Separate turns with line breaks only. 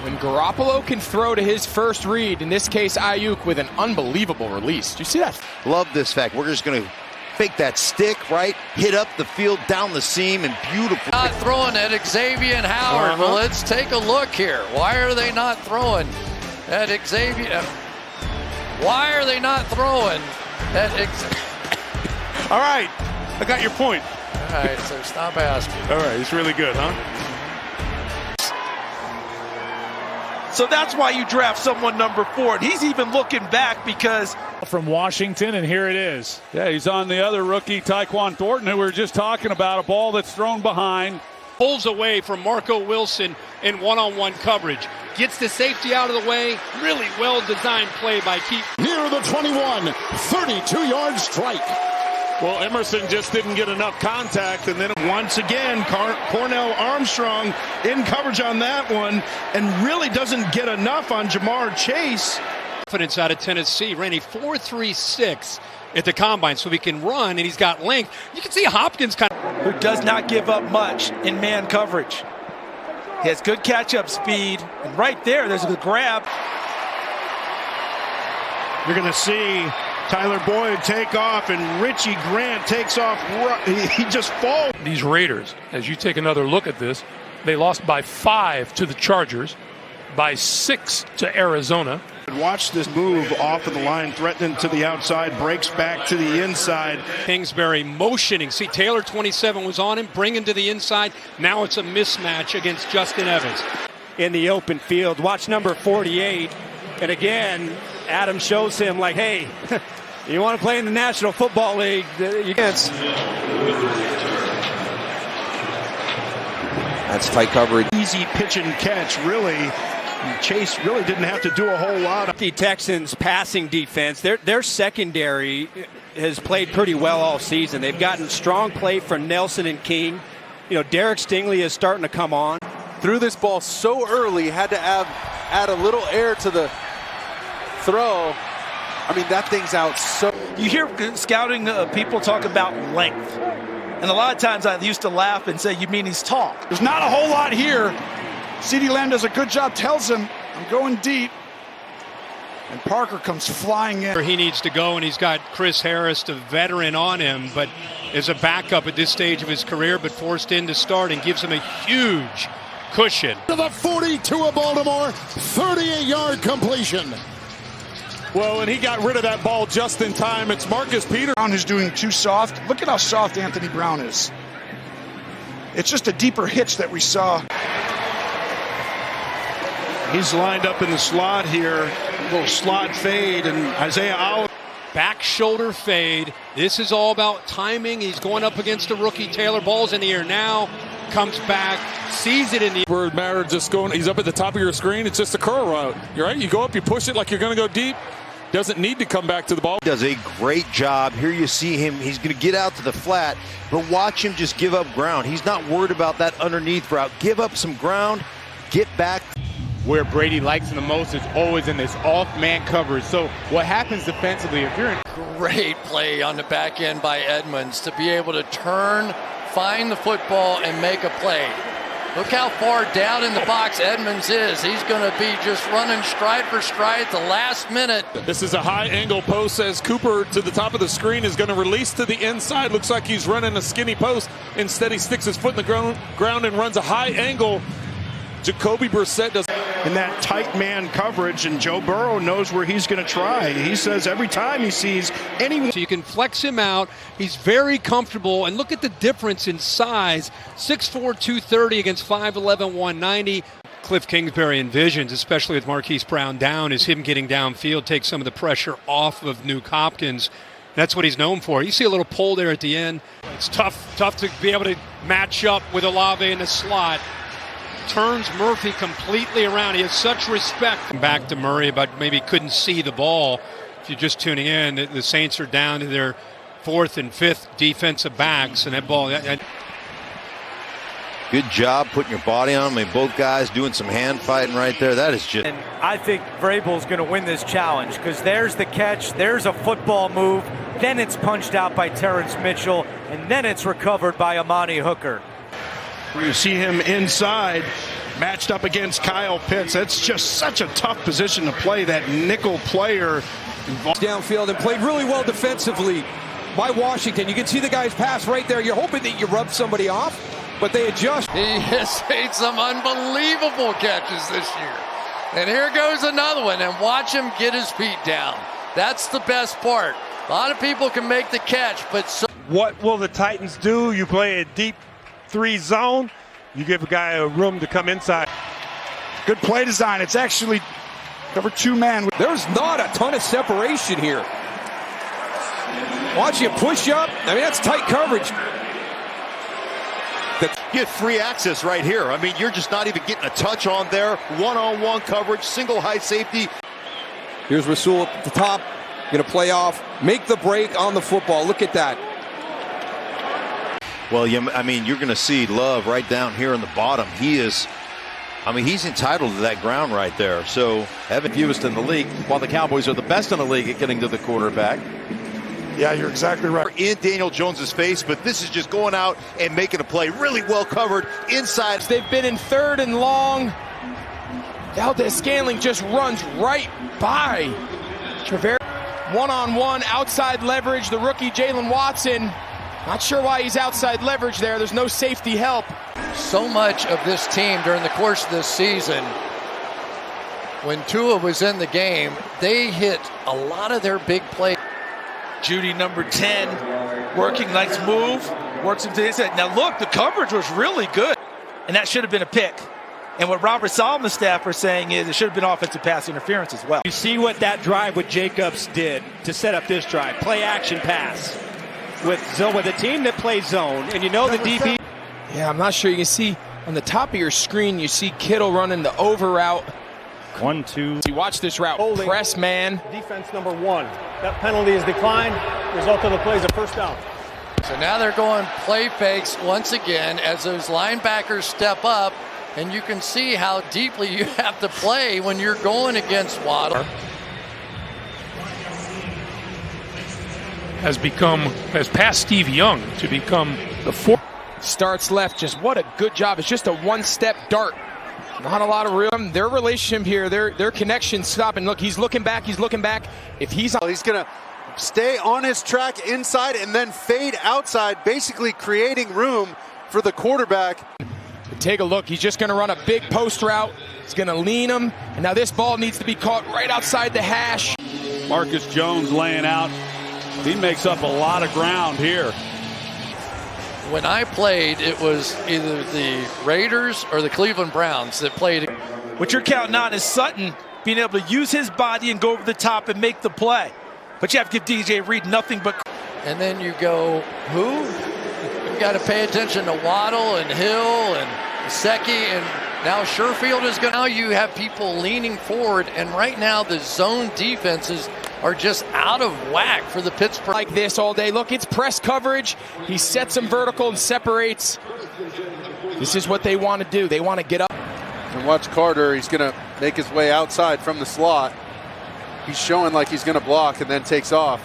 when Garoppolo can throw to his first read, in this case Ayuk, with an unbelievable release. Do you see that?
Love this fact. We're just going to fake that stick, right? Hit up the field, down the seam, and beautiful.
Not throwing at Xavier Howard. Well, let's take a look here. Why are they not throwing at Xavier? Why are they not throwing at Xavier?
All right, I got your point.
All right, so stop asking.
All right, it's really good, huh?
So that's why you draft someone number 4. And he's even looking back because
from Washington, and here it is.
Yeah, he's on the other rookie, Tyquan Thornton, who we were just talking about, a ball that's thrown behind.
Pulls away from Marco Wilson in one-on-one coverage. Gets the safety out of the way. Really well-designed play by Keith.
Near the 21, 32-yard strike.
Well, Emerson just didn't get enough contact, and then once again, Cornell Armstrong in coverage on that one, and really doesn't get enough on Jamar Chase.
Confidence out of Tennessee, ran a 4.36 at the combine, so he can run, and he's got length. You can see Hopkins
who does not give up much in man coverage. He has good catch-up speed, and right there's a grab.
You're going to see Tyler Boyd take off, and Richie Grant takes off. He just falls.
These Raiders, as you take another look at this, they lost by 5 to the Chargers, by 6 to Arizona.
Watch this move off of the line, threatening to the outside, breaks back to the inside.
Kingsbury motioning. See, Taylor 27 was on him, bringing to the inside. Now it's a mismatch against Justin Evans.
In the open field, watch number 48. And again, Adam shows him like, hey, you want to play in the National Football League, you can.
That's tight coverage.
Easy pitch and catch, really. Chase really didn't have to do a whole lot.
The Texans' passing defense, their secondary has played pretty well all season. They've gotten strong play from Nelson and King. You know, Derek Stingley is starting to come on.
Threw this ball so early, had to add a little air to the throw. I mean, that thing's out so.
You hear scouting people talk about length. And a lot of times I used to laugh and say, you mean he's tall.
There's not a whole lot here. CeeDee Lamb does a good job, tells him, I'm going deep. And Parker comes flying in.
He needs to go, and he's got Chris Harris, the veteran, on him, but is a backup at this stage of his career, but forced in to start and gives him a huge cushion.
To the 42 of Baltimore, 38-yard completion.
Well, and he got rid of that ball just in time. It's Marcus Peters.
Brown is doing too soft. Look at how soft Anthony Brown is. It's just a deeper hitch that we saw.
He's lined up in the slot here. A little slot fade, and Isaiah Oliver.
Back shoulder fade. This is all about timing. He's going up against a rookie. Taylor, ball's in the air now. Comes back, sees it in the
Where Mara just going, he's up at the top of your screen. It's just a curl route. You're right. You go up, you push it like you're going to go deep. Doesn't need to come back to the ball.
Does a great job. Here you see him. He's going to get out to the flat, but watch him just give up ground. He's not worried about that underneath route. Give up some ground, get back.
Where Brady likes him the most is always in this off-man coverage. So what happens defensively if you're in...
Great play on the back end by Edmonds to be able to turn, find the football, and make a play. Look how far down in the box Edmonds is. He's going to be just running stride for stride at the last minute.
This is a high-angle post as Cooper to the top of the screen is going to release to the inside. Looks like he's running a skinny post. Instead, he sticks his foot in the ground and runs a high angle. Jacoby Brissett does.
In that tight man coverage, and Joe Burrow knows where he's going to try. He says every time he sees anyone.
So you can flex him out. He's very comfortable, and look at the difference in size. 6'4", 230 against 5'11", 190. Cliff Kingsbury envisions, especially with Marquise Brown down, is him getting downfield, take some of the pressure off of Nuke Hopkins. That's what he's known for. You see a little pull there at the end. It's tough to be able to match up with Olave in the slot. Turns Murphy completely around. He has such respect. Back to Murray, but maybe couldn't see the ball. If you're just tuning in, the Saints are down to their 4th and 5th defensive backs, and that ball.
Good job putting your body on him. I mean, both guys doing some hand fighting right there. That is just.
And I think Vrabel's going to win this challenge because there's the catch, there's a football move, then it's punched out by Terrence Mitchell, and then it's recovered by Amani Hooker.
You see him inside, matched up against Kyle Pitts. That's just such a tough position to play, that nickel player.
Downfield and played really well defensively by Washington. You can see the guys pass right there. You're hoping that you rub somebody off, but they adjust.
He has made some unbelievable catches this year. And here goes another one, and watch him get his feet down. That's the best part. A lot of people can make the catch, but so
what will the Titans do? You play a deep 3 zone. You give a guy a room to come inside.
Good play design. It's actually cover 2 man.
There's not a ton of separation here. Watch you push up. I mean, that's tight coverage.
You get free access right here. I mean, you're just not even getting a touch on there. One-on-one coverage, single high safety.
Here's Rasul at the top. Going to play off, make the break on the football. Look at that.
Well, I mean, you're going to see Love right down here in the bottom. He is, I mean, he's entitled to that ground right there. So,
Evan fewest in the league, while the Cowboys are the best in the league at getting to the quarterback.
Yeah, you're exactly right.
In Daniel Jones's face, but this is just going out and making a play. Really well covered inside.
They've been in 3rd and long. Valdes-Scantling just runs right by Travers. One-on-one, outside leverage. The rookie Jalen Watson, not sure why he's outside leverage there. There's no safety help.
So much of this team during the course of this season, when Tua was in the game, they hit a lot of their big plays.
Judy, number 10, working, nice move, works him to the inside. Now look, the coverage was really good, and that should have been a pick. And what Robert Solomon's staff are saying is it should have been offensive pass interference as well.
You see what that drive with Jacobs did to set up this drive. Play action pass with a team that plays zone, and you know the DB.
Yeah, I'm not sure. You can see on the top of your screen, you see Kittle running the over route.
1, 2.
You watch this route.
Holding.
Press man.
Defense number 1. That penalty is declined. Result of the play is a first down.
So now they're going play fakes once again as those linebackers step up. And you can see how deeply you have to play when you're going against Waddle.
Has passed Steve Young to become the 4th.
Starts left. Just what a good job. It's just a one-step dart. Not a lot of room. Their relationship here, their connection stopping. Look, he's looking back. He's looking back. If he's
going to stay on his track inside and then fade outside, basically creating room for the quarterback.
Take a look. He's just going to run a big post route. He's going to lean him. And now this ball needs to be caught right outside the hash.
Marcus Jones laying out. He makes up a lot of ground here.
When I played, it was either the Raiders or the Cleveland Browns that played.
What you're counting on is Sutton being able to use his body and go over the top and make the play. But you have to give DJ Reed nothing but.
And then you go, who? You've got to pay attention to Waddle and Hill and Gesicki, and now Sherfield is going. Now you have people leaning forward, and right now the zone defenses are just out of whack for the Pittsburgh.
Like this all day. Look, it's press coverage. He sets them vertical and separates. This is what they want to do. They want to get up.
And watch Carter. He's going to make his way outside from the slot. He's showing like he's going to block and then takes off.